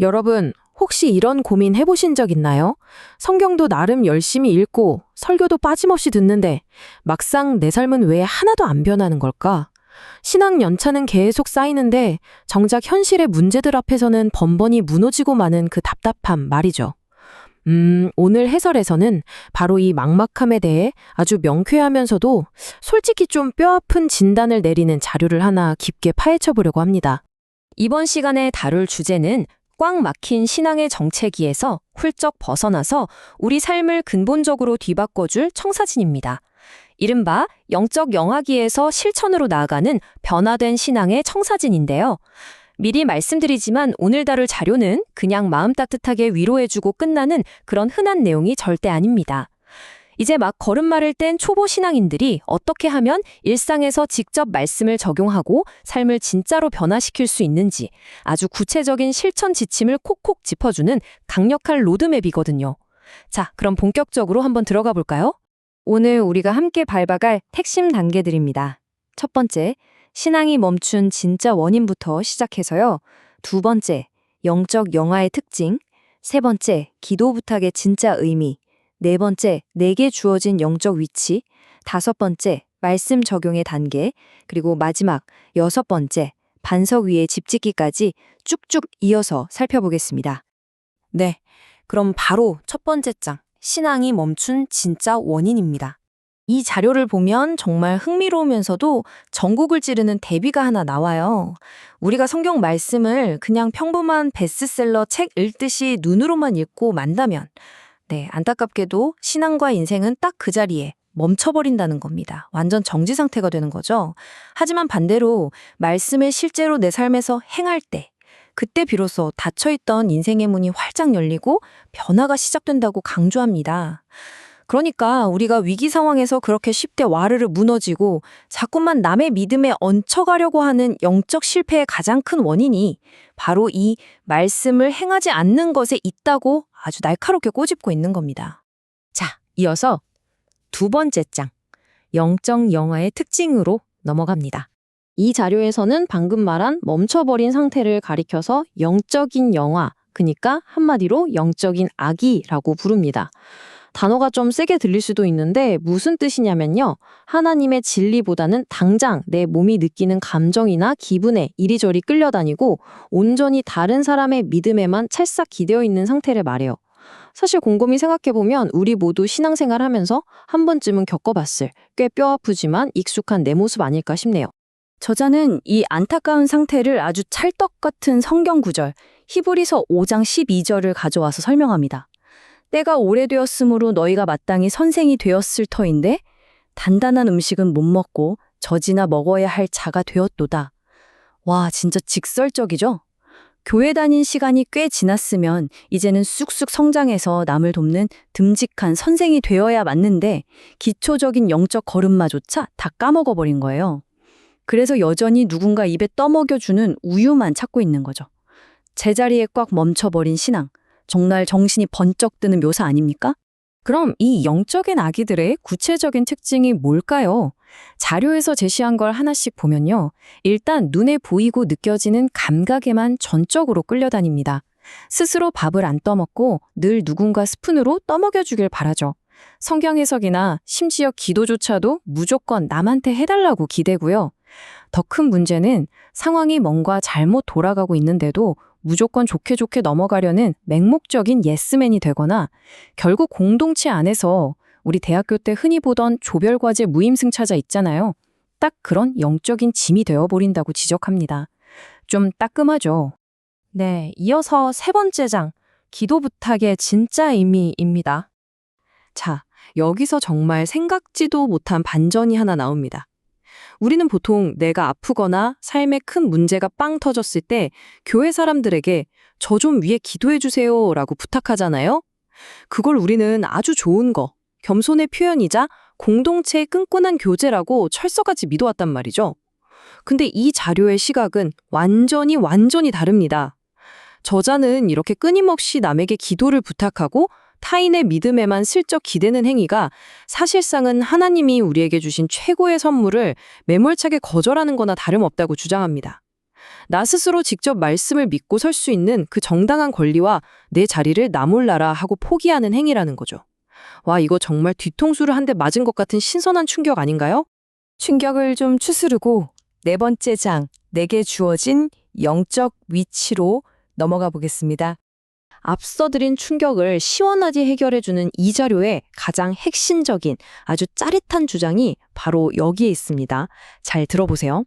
여러분, 혹시 이런 고민 해보신 적 있나요? 성경도 나름 열심히 읽고 설교도 빠짐없이 듣는데 막상 내 삶은 왜 하나도 안 변하는 걸까? 신앙 연차는 계속 쌓이는데 정작 현실의 문제들 앞에서는 번번이 무너지고 마는 그 답답함 말이죠. 오늘 해설에서는 바로 이 막막함에 대해 아주 명쾌하면서도 솔직히 좀 뼈아픈 진단을 내리는 자료를 하나 깊게 파헤쳐 보려고 합니다. 이번 시간에 다룰 주제는 꽉 막힌 신앙의 정체기에서 훌쩍 벗어나서 우리 삶을 근본적으로 뒤바꿔줄 청사진입니다. 이른바 영적 영화기에서 실천으로 나아가는 변화된 신앙의 청사진인데요. 미리 말씀드리지만 오늘 다룰 자료는 그냥 마음 따뜻하게 위로해주고 끝나는 그런 흔한 내용이 절대 아닙니다. 이제 막 걸음마를 뗀 초보 신앙인들이 어떻게 하면 일상에서 직접 말씀을 적용하고 삶을 진짜로 변화시킬 수 있는지 아주 구체적인 실천 지침을 콕콕 짚어주는 강력한 로드맵이거든요. 자, 그럼 본격적으로 한번 들어가 볼까요? 오늘 우리가 함께 밟아갈 핵심 단계들입니다. 첫 번째, 신앙이 멈춘 진짜 원인부터 시작해서요. 두 번째, 영적 영화의 특징. 세 번째, 기도 부탁의 진짜 의미. 네 번째, 내게 주어진 영적 위치. 다섯 번째, 말씀 적용의 단계. 그리고 마지막, 여섯 번째, 반석 위에 집 짓기까지 쭉쭉 이어서 살펴보겠습니다. 네, 그럼 바로 첫 번째 장, 신앙이 멈춘 진짜 원인입니다. 이 자료를 보면 정말 흥미로우면서도 전곡을 찌르는 대비가 하나 나와요. 우리가 성경 말씀을 그냥 평범한 베스트셀러 책 읽듯이 눈으로만 읽고 만다면 안타깝게도 신앙과 인생은 딱 그 자리에 멈춰버린다는 겁니다. 완전 정지 상태가 되는 거죠. 하지만 반대로 말씀을 실제로 내 삶에서 행할 때 그때 비로소 닫혀있던 인생의 문이 활짝 열리고 변화가 시작된다고 강조합니다. 그러니까 우리가 위기 상황에서 그렇게 쉽게 와르르 무너지고 자꾸만 남의 믿음에 얹혀가려고 하는 영적 실패의 가장 큰 원인이 바로 이 말씀을 행하지 않는 것에 있다고 아주 날카롭게 꼬집고 있는 겁니다. 자, 이어서 두 번째 장, 영적 영화의 특징으로 넘어갑니다. 이 자료에서는 방금 말한 멈춰버린 상태를 가리켜서 영적인 영화, 그러니까 한마디로 영적인 악이라고 부릅니다. 단어가 좀 세게 들릴 수도 있는데 무슨 뜻이냐면요. 하나님의 진리보다는 당장 내 몸이 느끼는 감정이나 기분에 이리저리 끌려다니고 온전히 다른 사람의 믿음에만 찰싹 기대어 있는 상태를 말해요. 사실 곰곰이 생각해보면 우리 모두 신앙생활 하면서 한 번쯤은 겪어봤을 꽤 뼈아프지만 익숙한 내 모습 아닐까 싶네요. 저자는 이 안타까운 상태를 아주 찰떡 같은 성경 구절 히브리서 5장 12절을 가져와서 설명합니다. 때가 오래되었으므로 너희가 마땅히 선생이 되었을 터인데 단단한 음식은 못 먹고 젖이나 먹어야 할 자가 되었도다. 와, 진짜 직설적이죠? 교회 다닌 시간이 꽤 지났으면 이제는 쑥쑥 성장해서 남을 돕는 듬직한 선생이 되어야 맞는데 기초적인 영적 걸음마조차 다 까먹어버린 거예요. 그래서 여전히 누군가 입에 떠먹여주는 우유만 찾고 있는 거죠. 제자리에 꽉 멈춰버린 신앙. 정말 정신이 번쩍 드는 묘사 아닙니까? 그럼 이 영적인 아기들의 구체적인 특징이 뭘까요? 자료에서 제시한 걸 하나씩 보면요. 일단 눈에 보이고 느껴지는 감각에만 전적으로 끌려다닙니다. 스스로 밥을 안 떠먹고 늘 누군가 스푼으로 떠먹여주길 바라죠. 성경 해석이나 심지어 기도조차도 무조건 남한테 해달라고 기대고요. 더 큰 문제는 상황이 뭔가 잘못 돌아가고 있는데도 무조건 좋게 넘어가려는 맹목적인 예스맨이 되거나 결국 공동체 안에서 우리 대학교 때 흔히 보던 조별과제 무임승차자 있잖아요. 딱 그런 영적인 짐이 되어버린다고 지적합니다. 좀 따끔하죠. 네, 이어서 세 번째 장, 기도 부탁의 진짜 의미입니다. 자, 여기서 정말 생각지도 못한 반전이 하나 나옵니다. 우리는 보통 내가 아프거나 삶에 큰 문제가 빵 터졌을 때 교회 사람들에게 저 좀 위해 기도해 주세요 라고 부탁하잖아요. 그걸 우리는 아주 좋은 거, 겸손의 표현이자 공동체의 끈끈한 교제라고 철석같이 믿어왔단 말이죠. 근데 이 자료의 시각은 완전히 다릅니다. 저자는 이렇게 끊임없이 남에게 기도를 부탁하고 타인의 믿음에만 슬쩍 기대는 행위가 사실상은 하나님이 우리에게 주신 최고의 선물을 매몰차게 거절하는 거나 다름없다고 주장합니다. 나 스스로 직접 말씀을 믿고 설 수 있는 그 정당한 권리와 내 자리를 나 몰라라 하고 포기하는 행위라는 거죠. 와, 이거 정말 뒤통수를 한 대 맞은 것 같은 신선한 충격 아닌가요? 충격을 좀 추스르고 네 번째 장, 내게 주어진 영적 위치로 넘어가 보겠습니다. 앞서 드린 충격을 시원하게 해결해주는 이 자료의 가장 핵심적인 아주 짜릿한 주장이 바로 여기에 있습니다. 잘 들어보세요.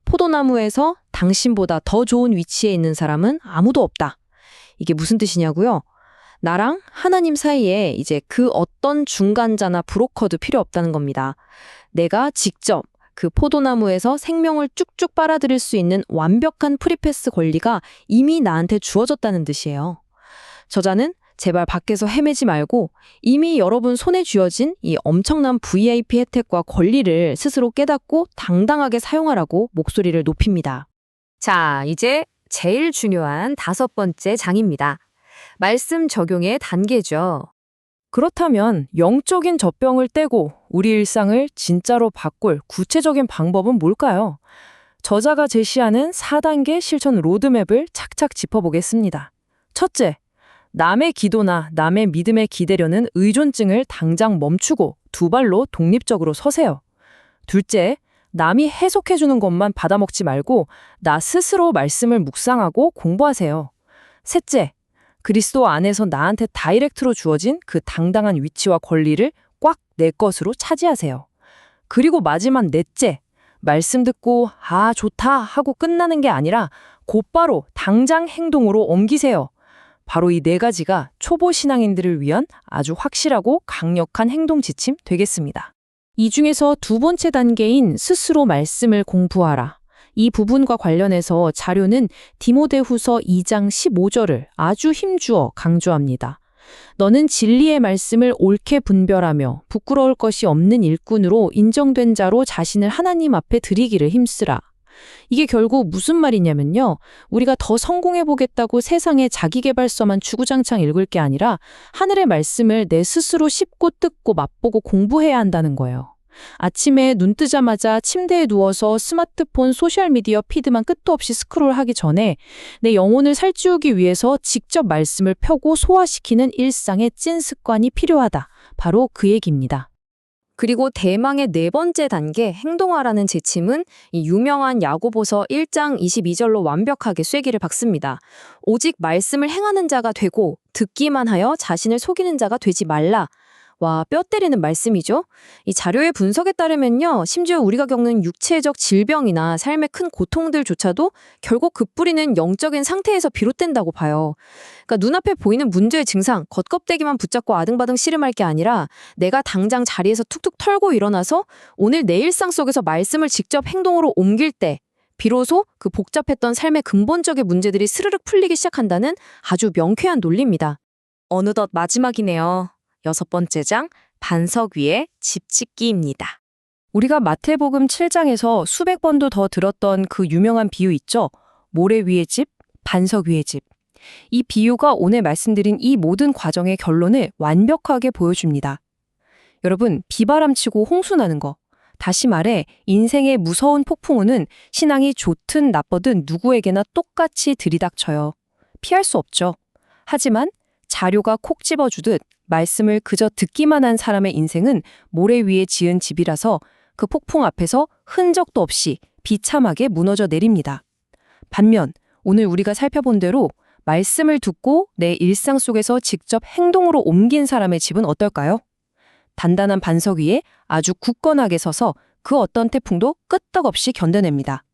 포도나무에서 당신보다 더 좋은 위치에 있는 사람은 아무도 없다. 이게 무슨 뜻이냐고요? 나랑 하나님 사이에 이제 그 어떤 중간자나 브로커도 필요 없다는 겁니다. 내가 직접 그 포도나무에서 생명을 쭉쭉 빨아들일 수 있는 완벽한 프리패스 권리가 이미 나한테 주어졌다는 뜻이에요. 저자는 제발 밖에서 헤매지 말고 이미 여러분 손에 쥐어진 이 엄청난 VIP 혜택과 권리를 스스로 깨닫고 당당하게 사용하라고 목소리를 높입니다. 자, 이제 제일 중요한 5번째 장입니다. 말씀 적용의 단계죠. 그렇다면 영적인 젖병을 떼고 우리 일상을 진짜로 바꿀 구체적인 방법은 뭘까요? 저자가 제시하는 4단계 실천 로드맵을 착착 짚어보겠습니다. 첫째, 남의 기도나 남의 믿음에 기대려는 의존증을 당장 멈추고 두 발로 독립적으로 서세요. 둘째, 남이 해석해주는 것만 받아먹지 말고 나 스스로 말씀을 묵상하고 공부하세요. 셋째, 그리스도 안에서 나한테 다이렉트로 주어진 그 당당한 위치와 권리를 꽉 내 것으로 차지하세요. 그리고 마지막 넷째, 말씀 듣고 아 좋다 하고 끝나는 게 아니라 곧바로 당장 행동으로 옮기세요. 바로 이 4가지가 초보 신앙인들을 위한 아주 확실하고 강력한 행동 지침 되겠습니다. 이 중에서 2번째 단계인 스스로 말씀을 공부하라. 이 부분과 관련해서 자료는 디모데후서 2장 15절을 아주 힘주어 강조합니다. 너는 진리의 말씀을 옳게 분별하며 부끄러울 것이 없는 일꾼으로 인정된 자로 자신을 하나님 앞에 드리기를 힘쓰라. 이게 결국 무슨 말이냐면요. 우리가 더 성공해보겠다고 세상의 자기계발서만 주구장창 읽을 게 아니라 하늘의 말씀을 내 스스로 씹고 뜯고 맛보고 공부해야 한다는 거예요. 아침에 눈 뜨자마자 침대에 누워서 스마트폰 소셜미디어 피드만 끝도 없이 스크롤하기 전에 내 영혼을 살찌우기 위해서 직접 말씀을 펴고 소화시키는 일상의 찐 습관이 필요하다. 바로 그 얘기입니다. 그리고 대망의 4번째 단계 행동하라는 지침은 이 유명한 야고보서 1장 22절로 완벽하게 쐐기를 박습니다. 오직 말씀을 행하는 자가 되고 듣기만 하여 자신을 속이는 자가 되지 말라. 와, 뼈 때리는 말씀이죠. 이 자료의 분석에 따르면요. 심지어 우리가 겪는 육체적 질병이나 삶의 큰 고통들조차도 결국 그 뿌리는 영적인 상태에서 비롯된다고 봐요. 그러니까 눈앞에 보이는 문제의 증상, 겉껍데기만 붙잡고 아등바등 씨름할 게 아니라 내가 당장 자리에서 툭툭 털고 일어나서 오늘 내 일상 속에서 말씀을 직접 행동으로 옮길 때 비로소 그 복잡했던 삶의 근본적인 문제들이 스르륵 풀리기 시작한다는 아주 명쾌한 논리입니다. 어느덧 마지막이네요. 6번째 장, 반석 위에 집 짓기입니다. 우리가 마태복음 7장에서 수백 번도 더 들었던 그 유명한 비유 있죠? 모래 위의 집, 반석 위의 집. 이 비유가 오늘 말씀드린 이 모든 과정의 결론을 완벽하게 보여줍니다. 여러분, 비바람치고 홍수나는 거. 다시 말해 인생의 무서운 폭풍우는 신앙이 좋든 나쁘든 누구에게나 똑같이 들이닥쳐요. 피할 수 없죠. 하지만 자료가 콕 집어주듯 말씀을 그저 듣기만 한 사람의 인생은 모래 위에 지은 집이라서 그 폭풍 앞에서 흔적도 없이 비참하게 무너져 내립니다. 반면 오늘 우리가 살펴본 대로 말씀을 듣고 내 일상 속에서 직접 행동으로 옮긴 사람의 집은 어떨까요? 단단한 반석 위에 아주 굳건하게 서서 그 어떤 태풍도 끄떡없이 견뎌냅니다.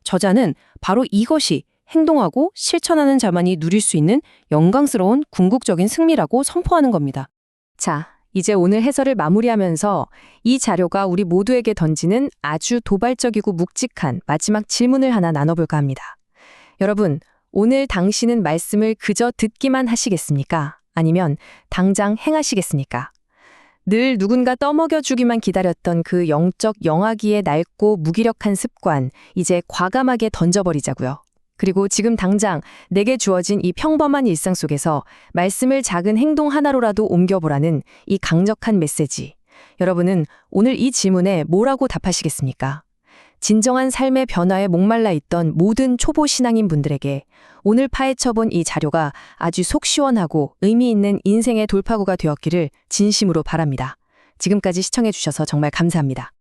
저자는 바로 이것이 행동하고 실천하는 자만이 누릴 수 있는 영광스러운 궁극적인 승리라고 선포하는 겁니다. 자, 이제 오늘 해설을 마무리하면서 이 자료가 우리 모두에게 던지는 아주 도발적이고 묵직한 마지막 질문을 하나 나눠볼까 합니다. 여러분, 오늘 당신은 말씀을 그저 듣기만 하시겠습니까? 아니면 당장 행하시겠습니까? 늘 누군가 떠먹여주기만 기다렸던 그 영적 영아기의 낡고 무기력한 습관, 이제 과감하게 던져버리자고요. 그리고 지금 당장 내게 주어진 이 평범한 일상 속에서 말씀을 작은 행동 하나로라도 옮겨보라는 이 강력한 메시지. 여러분은 오늘 이 질문에 뭐라고 답하시겠습니까? 진정한 삶의 변화에 목말라 있던 모든 초보 신앙인 분들에게 오늘 파헤쳐본 이 자료가 아주 속 시원하고 의미 있는 인생의 돌파구가 되었기를 진심으로 바랍니다. 지금까지 시청해 주셔서 정말 감사합니다.